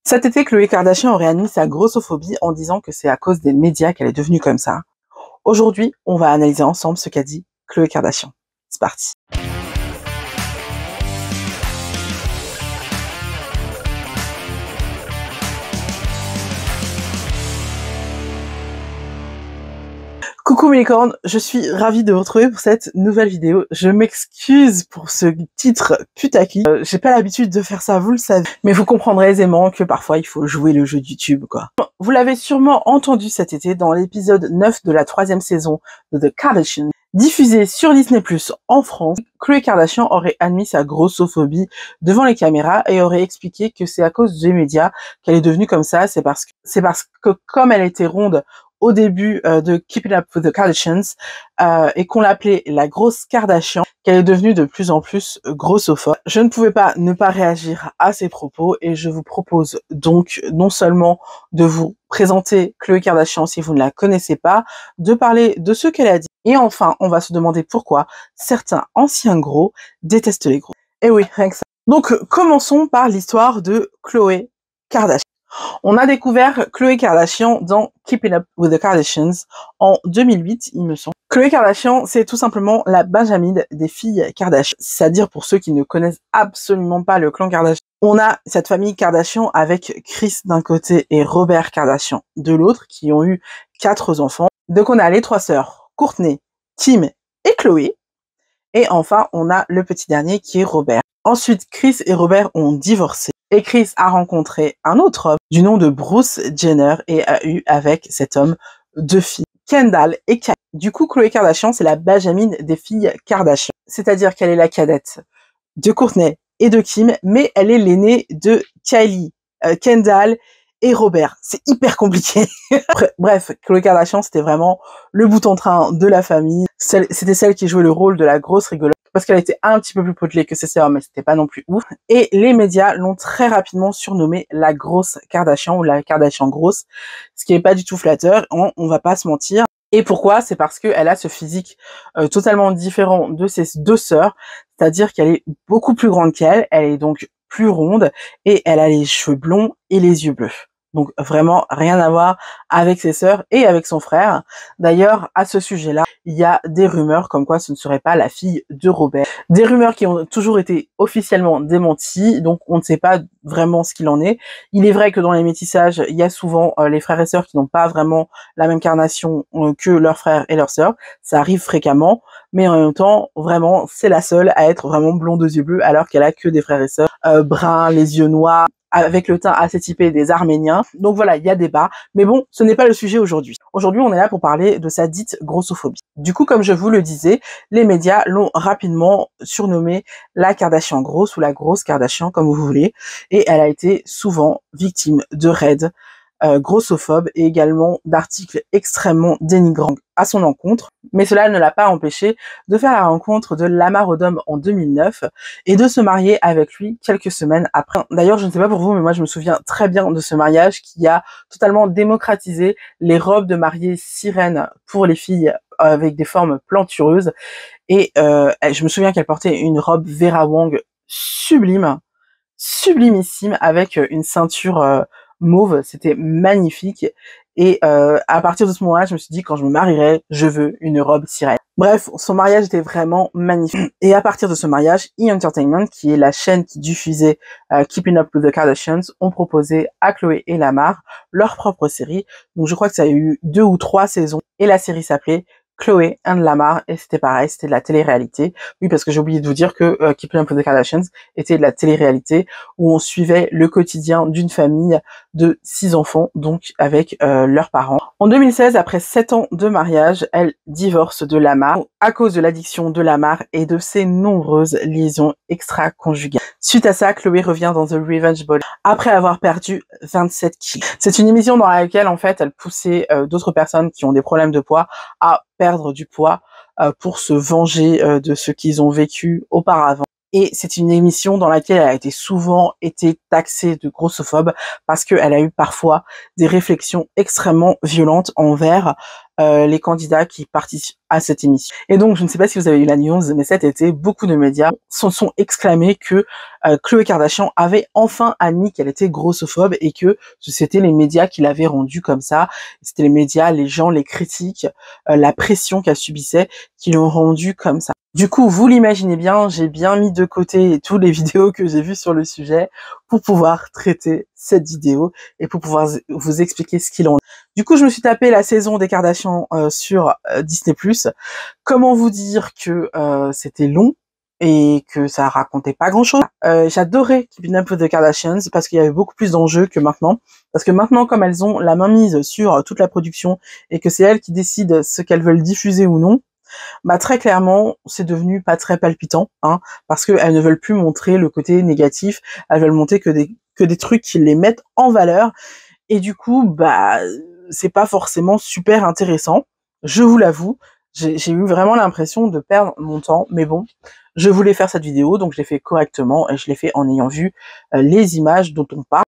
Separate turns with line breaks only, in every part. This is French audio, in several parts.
Cet été, Khloé Kardashian aurait admis sa grossophobie en disant que c'est à cause des médias qu'elle est devenue comme ça. Aujourd'hui, on va analyser ensemble ce qu'a dit Khloé Kardashian. C'est parti. Coucou mes licornes, je suis ravie de vous retrouver pour cette nouvelle vidéo. Je m'excuse pour ce titre putaclic. J'ai pas l'habitude de faire ça, vous le savez. Mais vous comprendrez aisément que parfois il faut jouer le jeu de YouTube, quoi. Vous l'avez sûrement entendu cet été dans l'épisode 9 de la 3e saison de The Kardashians, diffusé sur Disney+ en France. Khloé Kardashian aurait admis sa grossophobie devant les caméras et aurait expliqué que c'est à cause des médias qu'elle est devenue comme ça. C'est parce que comme elle était ronde au début de Keeping Up with the Kardashians et qu'on l'appelait la grosse Kardashian, qu'elle est devenue de plus en plus grossophobe. Je ne pouvais pas ne pas réagir à ces propos et je vous propose donc non seulement de vous présenter Khloé Kardashian si vous ne la connaissez pas, de parler de ce qu'elle a dit et enfin on va se demander pourquoi certains anciens gros détestent les gros. Et oui, rien que ça. Donc commençons par l'histoire de Khloé Kardashian. On a découvert Khloé Kardashian dans Keeping Up with the Kardashians en 2008, il me semble. Khloé Kardashian, c'est tout simplement la Benjamin des filles Kardashian. C'est-à-dire pour ceux qui ne connaissent absolument pas le clan Kardashian. On a cette famille Kardashian avec Kris d'un côté et Robert Kardashian de l'autre, qui ont eu 4 enfants. Donc on a les 3 sœurs, Kourtney, Kim et Khloé. Et enfin, on a le petit dernier qui est Robert. Ensuite, Kris et Robert ont divorcé. Et Kris a rencontré un autre homme du nom de Bruce Jenner et a eu avec cet homme 2 filles, Kendall et Kylie. Du coup, Khloé Kardashian, c'est la Benjamin des filles Kardashian. C'est-à-dire qu'elle est la cadette de Kourtney et de Kim, mais elle est l'aînée de Kylie, Kendall et Robert. C'est hyper compliqué. Bref, Khloé Kardashian, c'était vraiment le bout en train de la famille. C'était celle qui jouait le rôle de la grosse rigolote, parce qu'elle était un petit peu plus potelée que ses sœurs, mais c'était pas non plus ouf. Et les médias l'ont très rapidement surnommée la grosse Kardashian ou la Kardashian grosse, ce qui est pas du tout flatteur, on va pas se mentir. Et pourquoi? C'est parce qu'elle a ce physique totalement différent de ses 2 sœurs, c'est-à-dire qu'elle est beaucoup plus grande qu'elle, elle est donc plus ronde et elle a les cheveux blonds et les yeux bleus. Donc vraiment rien à voir avec ses sœurs et avec son frère. D'ailleurs, à ce sujet-là, il y a des rumeurs comme quoi ce ne serait pas la fille de Robert. Des rumeurs qui ont toujours été officiellement démenties, donc on ne sait pas vraiment ce qu'il en est. Il est vrai que dans les métissages, il y a souvent les frères et sœurs qui n'ont pas vraiment la même carnation que leurs frères et leurs sœurs. Ça arrive fréquemment, mais en même temps, vraiment, c'est la seule à être vraiment blonde aux yeux bleus alors qu'elle a que des frères et sœurs bruns, les yeux noirs, avec le teint assez typé des Arméniens. Donc voilà, il y a débat. Mais bon, ce n'est pas le sujet aujourd'hui. Aujourd'hui, on est là pour parler de sa dite grossophobie. Du coup, comme je vous le disais, les médias l'ont rapidement surnommée la Kardashian grosse ou la grosse Kardashian, comme vous voulez. Et elle a été souvent victime de raids grossophobes et également d'articles extrêmement dénigrants à son encontre. Mais cela ne l'a pas empêché de faire la rencontre de Lamar Odom en 2009 et de se marier avec lui quelques semaines après. D'ailleurs, je ne sais pas pour vous, mais moi je me souviens très bien de ce mariage qui a totalement démocratisé les robes de mariée sirènes pour les filles avec des formes plantureuses. Et je me souviens qu'elle portait une robe Vera Wang sublime, sublimissime, avec une ceinture mauve, c'était magnifique. Et à partir de ce moment-là, je me suis dit, quand je me marierai, je veux une robe sirène. Bref, son mariage était vraiment magnifique. Et à partir de ce mariage, E! Entertainment, qui est la chaîne qui diffusait Keeping Up with the Kardashians, ont proposé à Khloé et Lamar leur propre série. Donc je crois que ça a eu 2 ou 3 saisons. Et la série s'appelait Khloé and Lamar, et c'était pareil, c'était de la télé-réalité. Oui, parce que j'ai oublié de vous dire que Keeping Up with the Kardashians était de la télé-réalité où on suivait le quotidien d'une famille de 6 enfants, donc avec leurs parents. En 2016, après 7 ans de mariage, elle divorce de Lamar à cause de l'addiction de Lamar et de ses nombreuses liaisons extra-conjugales. Suite à ça, Khloé revient dans The Revenge Body après avoir perdu 27 kilos. C'est une émission dans laquelle, en fait, elle poussait d'autres personnes qui ont des problèmes de poids à perdre du poids pour se venger de ce qu'ils ont vécu auparavant. Et c'est une émission dans laquelle elle a souvent été taxée de grossophobe parce qu'elle a eu parfois des réflexions extrêmement violentes envers les candidats qui participent à cette émission. Et donc, je ne sais pas si vous avez eu la news, mais cet été, beaucoup de médias se sont exclamés que Khloé Kardashian avait enfin admis qu'elle était grossophobe et que c'était les médias qui l'avaient rendue comme ça. C'était les médias, les gens, les critiques, la pression qu'elle subissait qui l'ont rendue comme ça. Du coup, vous l'imaginez bien, j'ai bien mis de côté toutes les vidéos que j'ai vues sur le sujet pour pouvoir traiter cette vidéo et pour pouvoir vous expliquer ce qu'il en est. Du coup, je me suis tapé la saison des Kardashians sur Disney+. Comment vous dire que c'était long et que ça racontait pas grand-chose. J'adorais Keeping Up with the Kardashians parce qu'il y avait beaucoup plus d'enjeux que maintenant. Parce que maintenant, comme elles ont la main mise sur toute la production et que c'est elles qui décident ce qu'elles veulent diffuser ou non, bah très clairement, c'est devenu pas très palpitant, hein, parce qu'elles ne veulent plus montrer le côté négatif, elles veulent montrer que des trucs qui les mettent en valeur, et du coup, bah c'est pas forcément super intéressant, je vous l'avoue, j'ai eu vraiment l'impression de perdre mon temps, mais bon, je voulais faire cette vidéo, donc je l'ai fait correctement, et je l'ai fait en ayant vu les images dont on parle.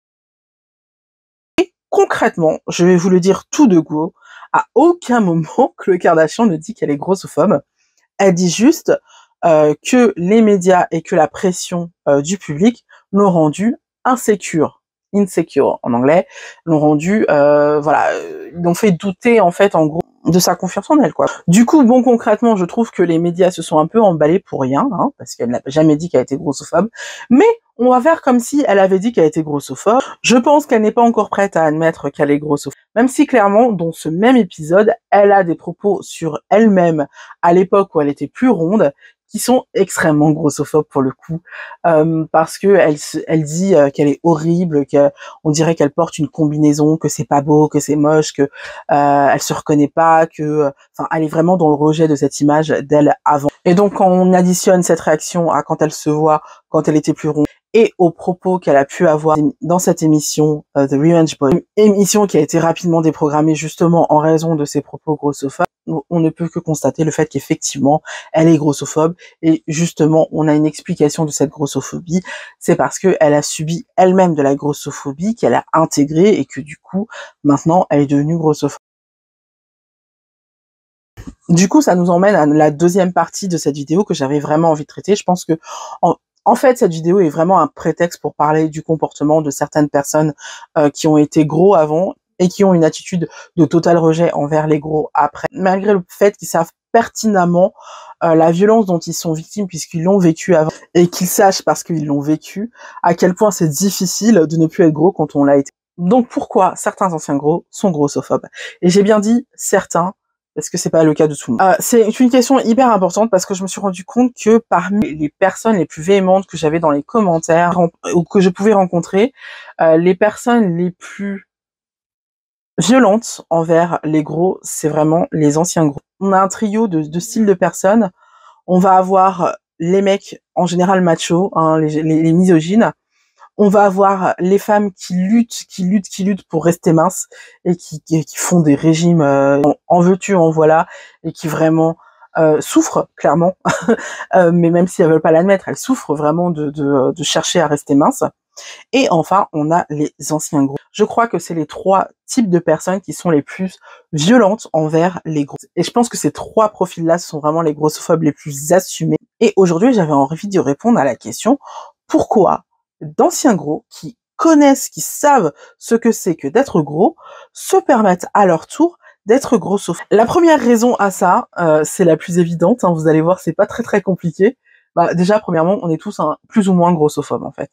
Et concrètement, je vais vous le dire tout de go, à aucun moment Khloé Kardashian ne dit qu'elle est grossophobe. Elle dit juste que les médias et que la pression du public l'ont rendue insecure en anglais, l'ont rendue, voilà, l'ont fait douter en fait en gros de sa confiance en elle, quoi. Du coup, bon, concrètement, je trouve que les médias se sont un peu emballés pour rien, hein, parce qu'elle n'a jamais dit qu'elle était grossophobe, mais on va faire comme si elle avait dit qu'elle était grossophobe. Je pense qu'elle n'est pas encore prête à admettre qu'elle est grossophobe. Même si clairement, dans ce même épisode, elle a des propos sur elle-même à l'époque où elle était plus ronde, qui sont extrêmement grossophobes pour le coup, parce que elle dit qu'elle est horrible, qu'on dirait qu'elle porte une combinaison, que c'est pas beau, que c'est moche, que elle se reconnaît pas, que, enfin, elle est vraiment dans le rejet de cette image d'elle avant. Et donc, quand on additionne cette réaction à quand elle se voit, quand elle était plus ronde, et aux propos qu'elle a pu avoir dans cette émission The Revenge Boy, émission qui a été rapidement déprogrammée justement en raison de ses propos grossophobes, on ne peut que constater le fait qu'effectivement elle est grossophobe, et justement on a une explication de cette grossophobie, c'est parce que elle a subi elle-même de la grossophobie qu'elle a intégrée et que du coup maintenant elle est devenue grossophobe. Du coup, ça nous emmène à la deuxième partie de cette vidéo que j'avais vraiment envie de traiter. Je pense que en fait, cette vidéo est vraiment un prétexte pour parler du comportement de certaines personnes qui ont été gros avant et qui ont une attitude de total rejet envers les gros après. Malgré le fait qu'ils savent pertinemment la violence dont ils sont victimes puisqu'ils l'ont vécu avant et qu'ils sachent parce qu'ils l'ont vécu à quel point c'est difficile de ne plus être gros quand on l'a été. Donc pourquoi certains anciens gros sont grossophobes? Et j'ai bien dit certains, parce que c'est pas le cas de tout le monde. C'est une question hyper importante parce que je me suis rendu compte que parmi les personnes les plus véhémentes que j'avais dans les commentaires ou que je pouvais rencontrer, les personnes les plus violentes envers les gros, c'est vraiment les anciens gros. On a un trio de styles de personnes. On va avoir les mecs en général machos, hein, les misogynes. On va avoir les femmes qui luttent pour rester minces et qui font des régimes en veux-tu, en voilà, et qui vraiment souffrent clairement, mais même si elles veulent pas l'admettre, elles souffrent vraiment de chercher à rester minces. Et enfin, on a les anciens gros. Je crois que c'est les trois types de personnes qui sont les plus violentes envers les gros. Et je pense que ces trois profils-là sont vraiment les grossophobes les plus assumés. Et aujourd'hui, j'avais envie de répondre à la question, pourquoi d'anciens gros qui connaissent, qui savent ce que c'est que d'être gros, se permettent à leur tour d'être grossophobes. La première raison à ça, c'est la plus évidente, hein, vous allez voir, c'est pas très compliqué. Bah, déjà, premièrement, on est tous plus ou moins grossophobes, en fait.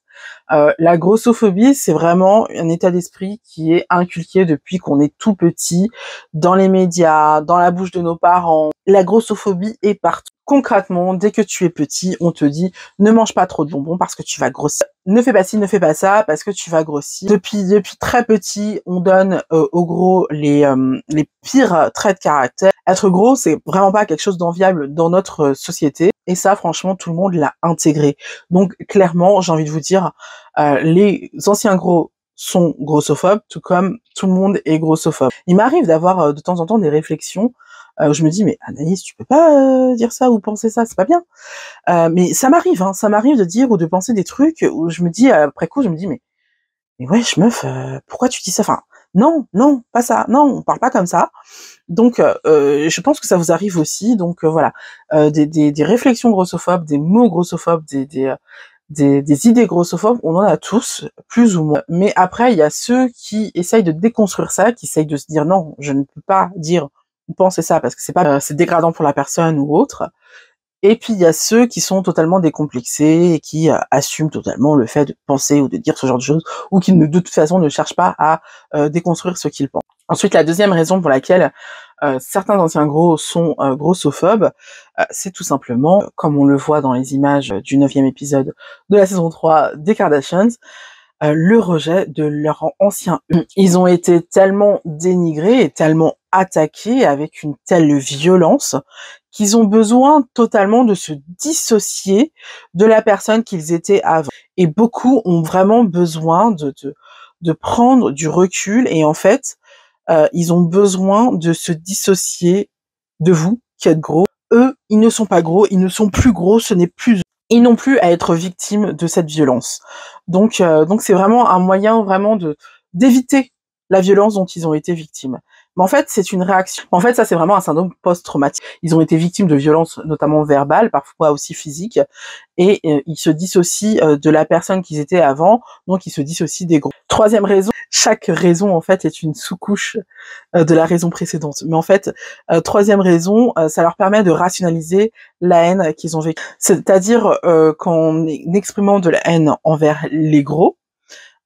La grossophobie, c'est vraiment un état d'esprit qui est inculqué depuis qu'on est tout petit, dans les médias, dans la bouche de nos parents. La grossophobie est partout. Concrètement, dès que tu es petit, on te dit ne mange pas trop de bonbons parce que tu vas grossir. Ne fais pas ci, ne fais pas ça parce que tu vas grossir. Depuis très petit, on donne aux gros les pires traits de caractère. Être gros, c'est vraiment pas quelque chose d'enviable dans notre société. Et ça, franchement, tout le monde l'a intégré. Donc, clairement, j'ai envie de vous dire, les anciens gros sont grossophobes, tout comme tout le monde est grossophobe. Il m'arrive d'avoir de temps en temps des réflexions où je me dis mais Anaïs, tu peux pas dire ça ou penser ça, c'est pas bien. Mais ça m'arrive, hein, ça m'arrive de dire ou de penser des trucs où je me dis après coup, je me dis mais wesh meuf, pourquoi tu dis ça? Enfin non, non, pas ça, non, on parle pas comme ça. Donc je pense que ça vous arrive aussi. Donc voilà, des réflexions grossophobes, des mots grossophobes, des idées grossophobes, on en a tous, plus ou moins. Mais après, il y a ceux qui essayent de déconstruire ça, qui essayent de se dire non, je ne peux pas dire ou penser ça parce que c'est pas, c'est dégradant pour la personne ou autre. Et puis il y a ceux qui sont totalement décomplexés et qui assument totalement le fait de penser ou de dire ce genre de choses, ou qui de toute façon ne cherchent pas à déconstruire ce qu'ils pensent. Ensuite, la deuxième raison pour laquelle certains anciens gros sont grossophobes, c'est tout simplement, comme on le voit dans les images du 9e épisode de la saison 3 des Kardashians, le rejet de leur ancien eux. Ils ont été tellement dénigrés et tellement attaqués avec une telle violence qu'ils ont besoin totalement de se dissocier de la personne qu'ils étaient avant. Et beaucoup ont vraiment besoin de prendre du recul et en fait, ils ont besoin de se dissocier de vous qui êtes gros. Eux, ils ne sont pas gros, ils ne sont plus gros, ce n'est plus eux. Ils n'ont plus à être victimes de cette violence. Donc c'est vraiment un moyen vraiment d'éviter la violence dont ils ont été victimes. Mais en fait, c'est une réaction. En fait, ça, c'est vraiment un syndrome post-traumatique. Ils ont été victimes de violences, notamment verbales, parfois aussi physiques, et ils se dissocient de la personne qu'ils étaient avant, donc ils se dissocient des gros. Troisième raison, chaque raison, en fait, est une sous-couche de la raison précédente. Mais en fait, troisième raison, ça leur permet de rationaliser la haine qu'ils ont vécue. C'est-à-dire qu'en exprimant de la haine envers les gros,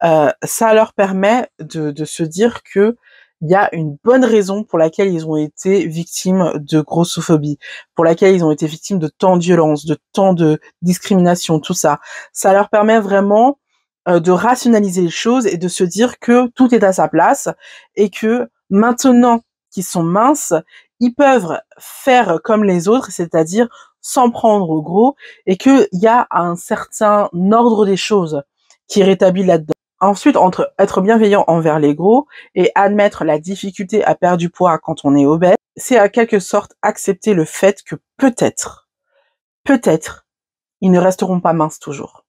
ça leur permet de se dire que il y a une bonne raison pour laquelle ils ont été victimes de grossophobie, pour laquelle ils ont été victimes de tant de violence, de tant de discrimination, tout ça. Ça leur permet vraiment de rationaliser les choses et de se dire que tout est à sa place et que maintenant qu'ils sont minces, ils peuvent faire comme les autres, c'est-à-dire s'en prendre au gros, et qu'il y a un certain ordre des choses qui est rétabli là-dedans. Ensuite, entre être bienveillant envers les gros et admettre la difficulté à perdre du poids quand on est obèse, c'est à quelque sorte accepter le fait que peut-être, ils ne resteront pas minces toujours.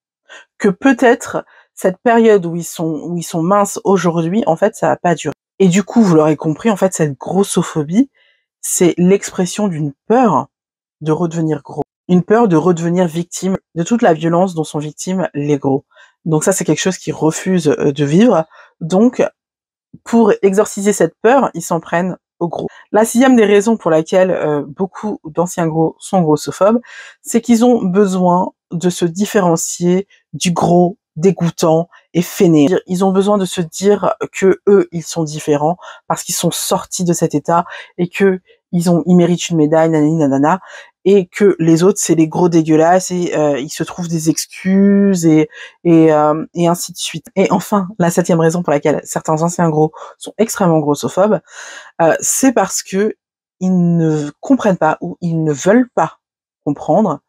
Que peut-être, cette période où ils sont minces aujourd'hui, en fait, ça va pas durer. Et du coup, vous l'aurez compris, en fait, cette grossophobie, c'est l'expression d'une peur de redevenir gros. Une peur de redevenir victime de toute la violence dont sont victimes les gros. Donc ça, c'est quelque chose qu'ils refusent de vivre. Donc, pour exorciser cette peur, ils s'en prennent aux gros. La sixième des raisons pour laquelle beaucoup d'anciens gros sont grossophobes, c'est qu'ils ont besoin de se différencier du gros dégoûtant et fainéant. Ils ont besoin de se dire que eux, ils sont différents parce qu'ils sont sortis de cet état et que ils méritent une médaille, nanani nanana, et que les autres, c'est les gros dégueulasses et ils se trouvent des excuses et ainsi de suite. Et enfin, la septième raison pour laquelle certains anciens gros sont extrêmement grossophobes, c'est parce que ils ne comprennent pas ou ils ne veulent pas comprendre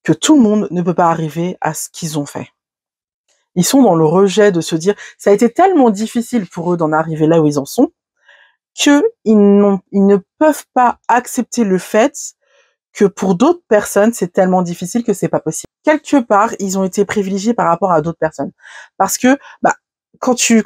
que tout le monde ne peut pas arriver à ce qu'ils ont fait. Ils sont dans le rejet de se dire, ça a été tellement difficile pour eux d'en arriver là où ils en sont, qu'ils ne peuvent pas accepter le fait que pour d'autres personnes, c'est tellement difficile que c'est pas possible. Quelque part, ils ont été privilégiés par rapport à d'autres personnes. Parce que, quand tu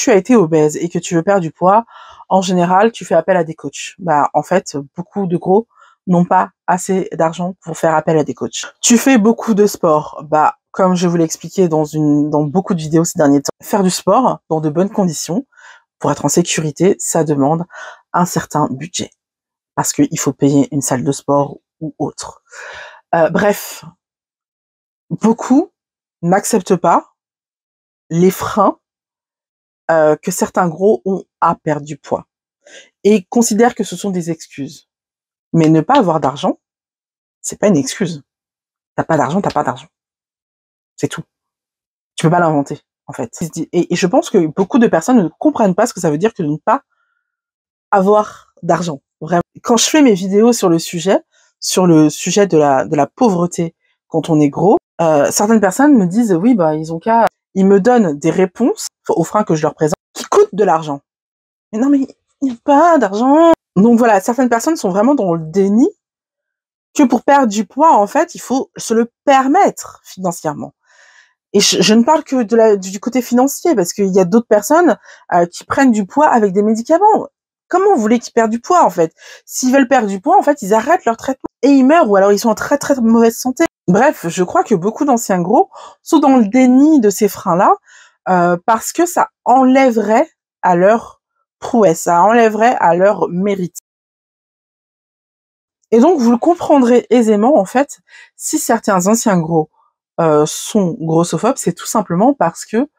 as été obèse et que tu veux perdre du poids, en général, tu fais appel à des coachs. En fait, beaucoup de gros n'ont pas assez d'argent pour faire appel à des coachs. Tu fais beaucoup de sport. Comme je vous l'ai expliqué dans beaucoup de vidéos ces derniers temps, faire du sport dans de bonnes conditions, pour être en sécurité, ça demande un certain budget. Parce qu'il faut payer une salle de sport ou autre. Bref, beaucoup n'acceptent pas les freins que certains gros ont à perdre du poids et considèrent que ce sont des excuses. Mais ne pas avoir d'argent, c'est pas une excuse. T'as pas d'argent, t'as pas d'argent. C'est tout. Tu peux pas l'inventer, en fait. Et je pense que beaucoup de personnes ne comprennent pas ce que ça veut dire que de ne pas avoir d'argent. Vraiment. Quand je fais mes vidéos sur le sujet de la pauvreté quand on est gros, certaines personnes me disent oui, ils ont qu'à, ils me donnent des réponses aux freins que je leur présente qui coûte de l'argent. Mais non, mais il n'y a pas d'argent. Donc voilà, certaines personnes sont vraiment dans le déni que pour perdre du poids, en fait, il faut se le permettre financièrement. Et je ne parle que du côté financier, parce qu'il y a d'autres personnes qui prennent du poids avec des médicaments. Comment vous voulez qu'ils perdent du poids, en fait? S'ils veulent perdre du poids, en fait, ils arrêtent leur traitement et ils meurent, ou alors ils sont en très très mauvaise santé. Bref, je crois que beaucoup d'anciens gros sont dans le déni de ces freins-là, parce que ça enlèverait à leur prouesse, ça enlèverait à leur mérite. Et donc, vous le comprendrez aisément, en fait, si certains anciens gros sont grossophobes, c'est tout simplement parce que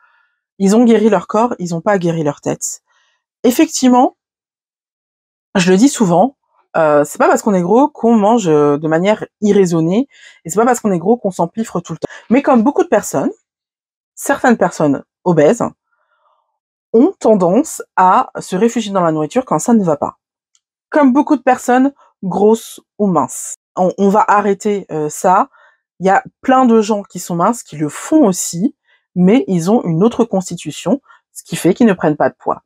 ils ont guéri leur corps, ils n'ont pas guéri leur tête. Effectivement, je le dis souvent, c'est pas parce qu'on est gros qu'on mange de manière irraisonnée, et c'est pas parce qu'on est gros qu'on s'empiffre tout le temps. Mais comme beaucoup de personnes, certaines personnes obèses ont tendance à se réfugier dans la nourriture quand ça ne va pas. Comme beaucoup de personnes grosses ou minces. On va arrêter ça. Il y a plein de gens qui sont minces qui le font aussi, mais ils ont une autre constitution, ce qui fait qu'ils ne prennent pas de poids.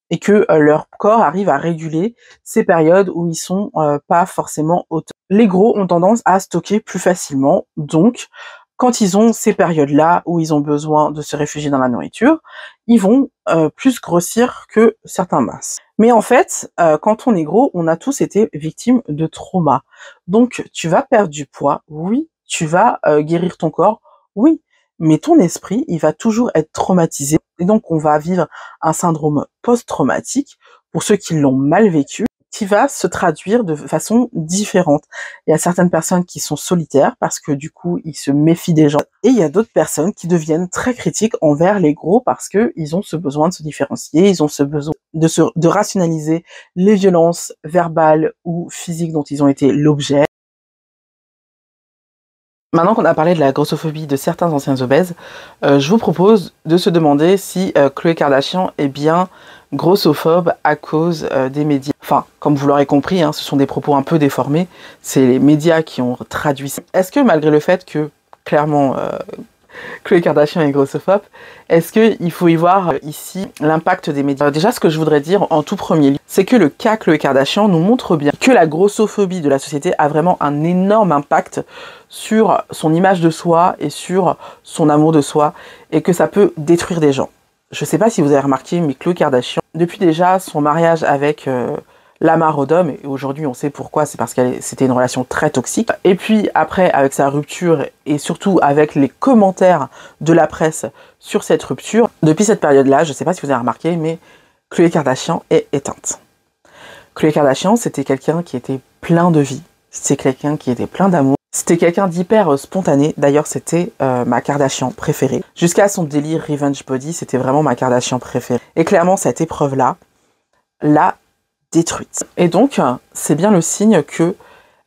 Et que leur corps arrive à réguler ces périodes où ils sont pas forcément au top. Les gros ont tendance à stocker plus facilement, donc quand ils ont ces périodes-là où ils ont besoin de se réfugier dans la nourriture, ils vont plus grossir que certains minces. Mais en fait, quand on est gros, on a tous été victimes de traumas. Donc tu vas perdre du poids, oui, tu vas guérir ton corps, oui, mais ton esprit, il va toujours être traumatisé. Et donc, on va vivre un syndrome post-traumatique, pour ceux qui l'ont mal vécu, qui va se traduire de façon différente. Il y a certaines personnes qui sont solitaires parce que du coup, ils se méfient des gens. Et il y a d'autres personnes qui deviennent très critiques envers les gros parce que ils ont ce besoin de se différencier, ils ont ce besoin de rationaliser les violences verbales ou physiques dont ils ont été l'objet. Maintenant qu'on a parlé de la grossophobie de certains anciens obèses, je vous propose de se demander si Khloé Kardashian est bien grossophobe à cause des médias. Enfin, comme vous l'aurez compris, hein, ce sont des propos un peu déformés, c'est les médias qui ont traduit ça. Est-ce que malgré le fait que, clairement, Khloé Kardashian est grossophobe, est-ce qu'il faut y voir ici l'impact des médias? Déjà, ce que je voudrais dire en tout premier lieu, c'est que le cas Khloé Kardashian nous montre bien que la grossophobie de la société a vraiment un énorme impact sur son image de soi et sur son amour de soi, et que ça peut détruire des gens. Je sais pas si vous avez remarqué, mais Khloé Kardashian, depuis déjà son mariage avec Lamar Odom, et aujourd'hui on sait pourquoi, c'est parce que c'était une relation très toxique. Et puis après, avec sa rupture, et surtout avec les commentaires de la presse sur cette rupture, depuis cette période-là, je sais pas si vous avez remarqué, mais Khloé Kardashian est éteinte. Khloé Kardashian, c'était quelqu'un qui était plein de vie, c'était quelqu'un qui était plein d'amour, c'était quelqu'un d'hyper spontané. D'ailleurs, c'était ma Kardashian préférée. Jusqu'à son délire Revenge Body, c'était vraiment ma Kardashian préférée. Et clairement, cette épreuve-là l'a détruite. Et donc, c'est bien le signe que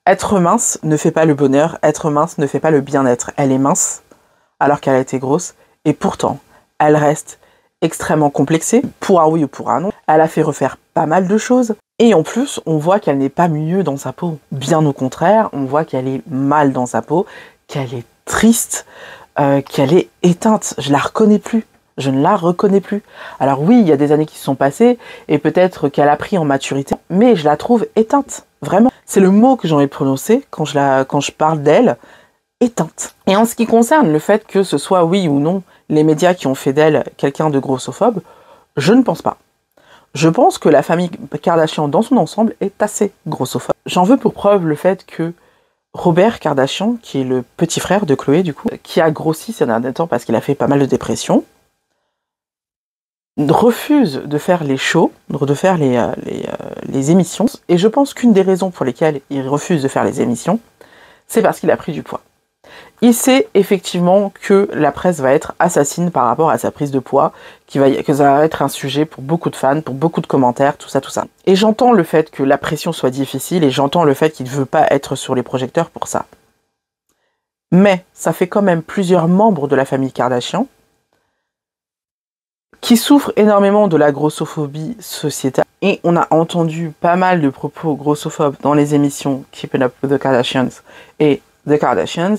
être mince ne fait pas le bonheur, être mince ne fait pas le bien-être. Elle est mince alors qu'elle a été grosse, et pourtant, elle reste extrêmement complexée, pour un oui ou pour un non. Elle a fait refaire pas mal de choses. Et en plus, on voit qu'elle n'est pas mieux dans sa peau. Bien au contraire, on voit qu'elle est mal dans sa peau, qu'elle est triste, qu'elle est éteinte. Je la reconnais plus. Je ne la reconnais plus. Alors oui, il y a des années qui se sont passées, et peut-être qu'elle a pris en maturité, mais je la trouve éteinte. Vraiment. C'est le mot que j'ai envie de prononcer quand je parle d'elle, éteinte. Et en ce qui concerne le fait que ce soit oui ou non les médias qui ont fait d'elle quelqu'un de grossophobe, je ne pense pas. Je pense que la famille Kardashian dans son ensemble est assez grossophobe. J'en veux pour preuve le fait que Robert Kardashian, qui est le petit frère de Khloé du coup, qui a grossi ces derniers temps parce qu'il a fait pas mal de dépression, refuse de faire les shows, de faire les émissions. Et je pense qu'une des raisons pour lesquelles il refuse de faire les émissions, c'est parce qu'il a pris du poids. Il sait effectivement que la presse va être assassine par rapport à sa prise de poids, que ça va être un sujet pour beaucoup de fans, pour beaucoup de commentaires, tout ça, tout ça. Et j'entends le fait que la pression soit difficile, et j'entends le fait qu'il ne veut pas être sur les projecteurs pour ça. Mais ça fait quand même plusieurs membres de la famille Kardashian qui souffrent énormément de la grossophobie sociétale. Et on a entendu pas mal de propos grossophobes dans les émissions Keeping Up with the Kardashians et The Kardashians,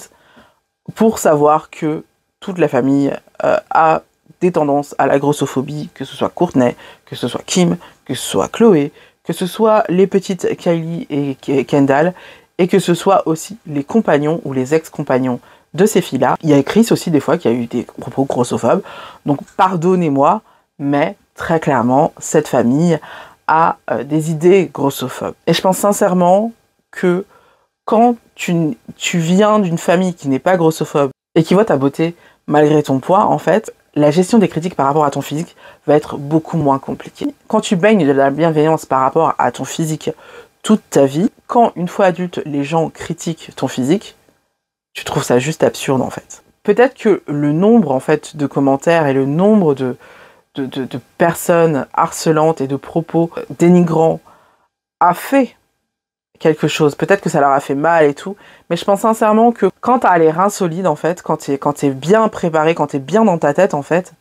pour savoir que toute la famille a des tendances à la grossophobie, que ce soit Courtney, que ce soit Kim, que ce soit Chloé, que ce soit les petites Kylie et Kendall, et que ce soit aussi les compagnons ou les ex-compagnons de ces filles-là. Il y a Chris aussi des fois qui a eu des propos grossophobes, donc pardonnez-moi, mais très clairement, cette famille a des idées grossophobes. Et je pense sincèrement que quand tu viens d'une famille qui n'est pas grossophobe et qui voit ta beauté malgré ton poids, en fait, la gestion des critiques par rapport à ton physique va être beaucoup moins compliquée. Quand tu baignes de la bienveillance par rapport à ton physique toute ta vie, quand une fois adulte, les gens critiquent ton physique, tu trouves ça juste absurde en fait. Peut-être que le nombre en fait de commentaires et le nombre de personnes harcelantes et de propos dénigrants a fait quelque chose. Peut-être que ça leur a fait mal et tout, mais je pense sincèrement que quand t'as les reins solides en fait, quand t'es bien préparé, quand t'es bien dans ta tête en fait,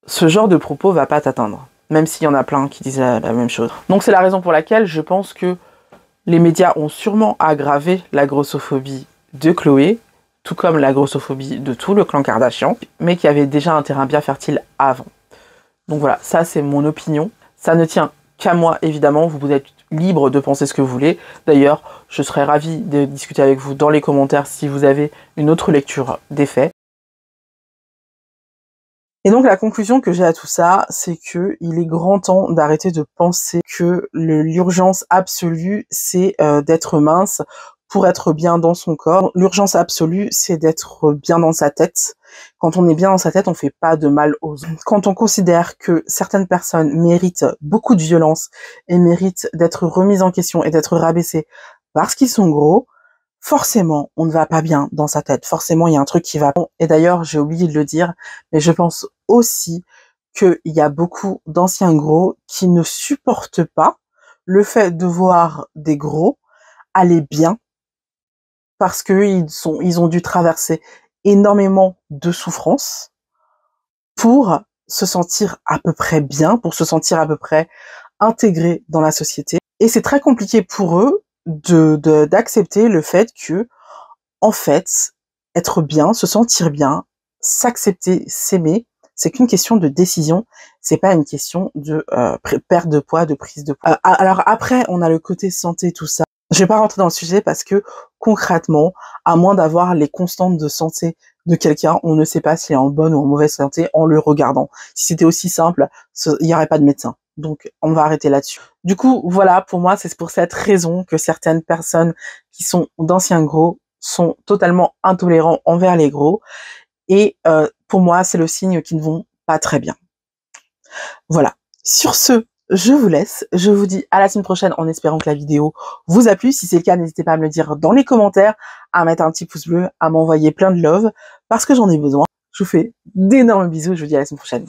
ce genre de propos va pas t'atteindre. Même s'il y en a plein qui disent la même chose. Donc c'est la raison pour laquelle je pense que les médias ont sûrement aggravé la grossophobie de Chloé, tout comme la grossophobie de tout le clan Kardashian, mais qui avait déjà un terrain bien fertile avant. Donc voilà, ça c'est mon opinion. Ça ne tient qu'à moi, évidemment. Vous êtes libre de penser ce que vous voulez. D'ailleurs, je serais ravie de discuter avec vous dans les commentaires si vous avez une autre lecture des faits. Et donc la conclusion que j'ai à tout ça, c'est que il est grand temps d'arrêter de penser que l'urgence absolue, c'est d'être mince pour être bien dans son corps. L'urgence absolue, c'est d'être bien dans sa tête. Quand on est bien dans sa tête, on fait pas de mal aux autres. Quand on considère que certaines personnes méritent beaucoup de violence et méritent d'être remises en question et d'être rabaissées parce qu'ils sont gros, forcément, on ne va pas bien dans sa tête. Forcément, il y a un truc qui va pas. Et d'ailleurs, j'ai oublié de le dire, mais je pense aussi qu'il y a beaucoup d'anciens gros qui ne supportent pas le fait de voir des gros aller bien parce qu'ils ont dû traverser énormément de souffrances pour se sentir à peu près bien, pour se sentir à peu près intégrés dans la société. Et c'est très compliqué pour eux d'accepter le fait que, en fait, être bien, se sentir bien, s'accepter, s'aimer, c'est qu'une question de décision, c'est pas une question de perte de poids, de prise de poids. Alors après, on a le côté santé, tout ça. Je vais pas rentrer dans le sujet parce que concrètement, à moins d'avoir les constantes de santé de quelqu'un, on ne sait pas s'il est en bonne ou en mauvaise santé en le regardant. Si c'était aussi simple, il n'y aurait pas de médecin. Donc, on va arrêter là-dessus. Du coup, voilà, pour moi, c'est pour cette raison que certaines personnes qui sont d'anciens gros sont totalement intolérants envers les gros. Et pour moi, c'est le signe qu'ils ne vont pas très bien. Voilà. Sur ce, je vous laisse. Je vous dis à la semaine prochaine en espérant que la vidéo vous a plu. Si c'est le cas, n'hésitez pas à me le dire dans les commentaires, à mettre un petit pouce bleu, à m'envoyer plein de love parce que j'en ai besoin. Je vous fais d'énormes bisous. Je vous dis à la semaine prochaine.